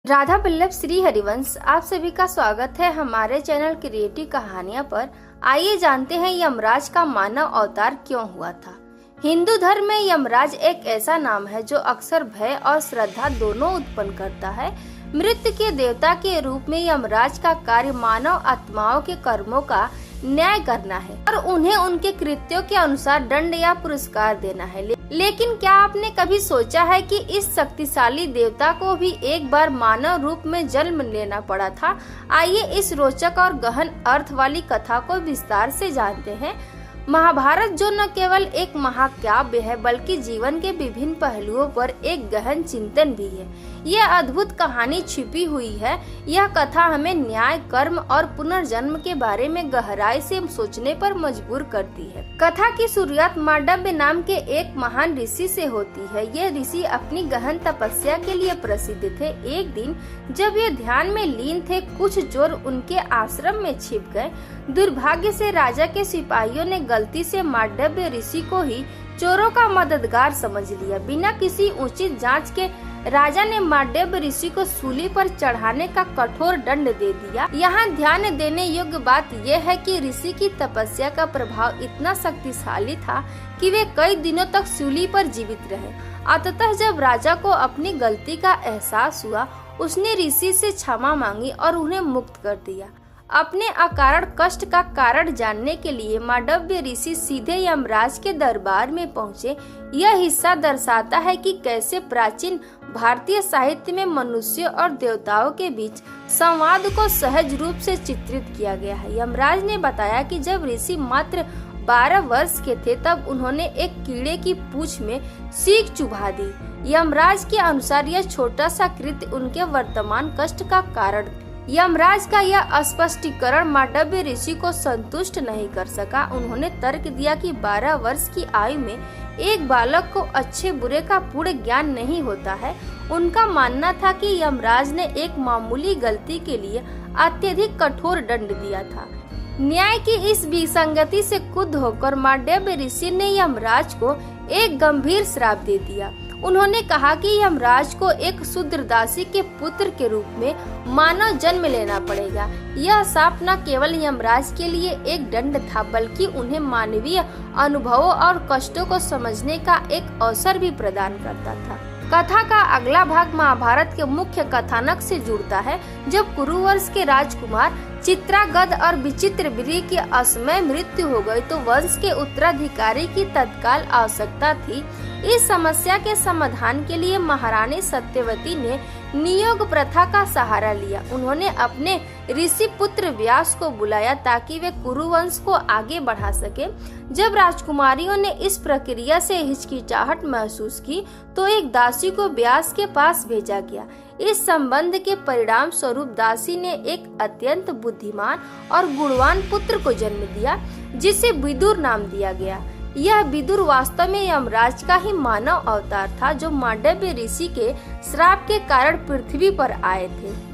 राधा बल्लभ श्री हरिवंश आप सभी का स्वागत है हमारे चैनल क्रिएटिव कहानियां पर। आइए जानते हैं यमराज का मानव अवतार क्यों हुआ था। हिंदू धर्म में यमराज एक ऐसा नाम है जो अक्सर भय और श्रद्धा दोनों उत्पन्न करता है। मृत्यु के देवता के रूप में यमराज का कार्य मानव आत्माओं के कर्मों का न्याय करना है और उन्हें उनके कृत्यों के अनुसार दंड या पुरस्कार देना है। लेकिन क्या आपने कभी सोचा है कि इस शक्तिशाली देवता को भी एक बार मानव रूप में जन्म लेना पड़ा था। आइए इस रोचक और गहन अर्थ वाली कथा को विस्तार से जानते हैं। महाभारत जो न केवल एक महाकाव्य है बल्कि जीवन के विभिन्न पहलुओं पर एक गहन चिंतन भी है। यह अद्भुत कहानी छिपी हुई है। यह कथा हमें न्याय, कर्म और पुनर्जन्म के बारे में गहराई से सोचने पर मजबूर करती है। कथा की शुरुआत मांडव्य नाम के एक महान ऋषि से होती है। ये ऋषि अपनी गहन तपस्या के लिए प्रसिद्ध थे। एक दिन जब ये ध्यान में लीन थे, कुछ चोर उनके आश्रम में छिप गए। दुर्भाग्य से राजा के सिपाहियों ने गलती से मांडव्य ऋषि को ही चोरों का मददगार समझ लिया। बिना किसी उचित जांच के राजा ने मांडव्य ऋषि को सूली पर चढ़ाने का कठोर दंड दे दिया। यहाँ ध्यान देने योग्य बात यह है कि ऋषि की तपस्या का प्रभाव इतना शक्तिशाली था कि वे कई दिनों तक सूली पर जीवित रहे। अंततः जब राजा को अपनी गलती का एहसास हुआ, उसने ऋषि से क्षमा मांगी और उन्हें मुक्त कर दिया। अपने अकारण कष्ट का कारण जानने के लिए मांडव्य ऋषि सीधे यमराज के दरबार में पहुँचे। यह हिस्सा दर्शाता है कि कैसे प्राचीन भारतीय साहित्य में मनुष्य और देवताओं के बीच संवाद को सहज रूप से चित्रित किया गया है। यमराज ने बताया कि जब ऋषि मात्र 12 वर्ष के थे तब उन्होंने एक कीड़े की पूंछ में सीख चुभा दी। यमराज के अनुसार यह छोटा सा कृत्य उनके वर्तमान कष्ट का कारण। यमराज का यह स्पष्टीकरण मांडव्य ऋषि को संतुष्ट नहीं कर सका। उन्होंने तर्क दिया कि 12 वर्ष की आयु में एक बालक को अच्छे बुरे का पूर्ण ज्ञान नहीं होता है। उनका मानना था कि यमराज ने एक मामूली गलती के लिए अत्यधिक कठोर दंड दिया था। न्याय की इस विसंगति से क्रुद्ध होकर मांडव्य ऋषि ने यमराज को एक गंभीर श्राप दे दिया। उन्होंने कहा कि यमराज को एक शूद्रदासी के पुत्र के रूप में मानव जन्म लेना पड़ेगा। यह शाप न केवल यमराज के लिए एक दंड था बल्कि उन्हें मानवीय अनुभवों और कष्टों को समझने का एक अवसर भी प्रदान करता था। कथा का अगला भाग महाभारत के मुख्य कथानक से जुड़ता है। जब कुरुवंश के राजकुमार चित्रागध और विचित्रवीर्य की असमय मृत्यु हो गई तो वंश के उत्तराधिकारी की तत्काल आवश्यकता थी। इस समस्या के समाधान के लिए महारानी सत्यवती ने नियोग प्रथा का सहारा लिया। उन्होंने अपने ऋषि पुत्र व्यास को बुलाया ताकि वे कुरुवंश को आगे बढ़ा सके। जब राजकुमारियों ने इस प्रक्रिया से हिचकिचाहट महसूस की तो एक दासी को व्यास के पास भेजा गया। इस संबंध के परिणाम स्वरूप दासी ने एक अत्यंत बुद्धिमान और गुणवान पुत्र को जन्म दिया जिसे विदुर नाम दिया गया। यह विदुर वास्तव में यमराज का ही मानव अवतार था जो मांडव्य ऋषि के श्राप के कारण पृथ्वी पर आए थे।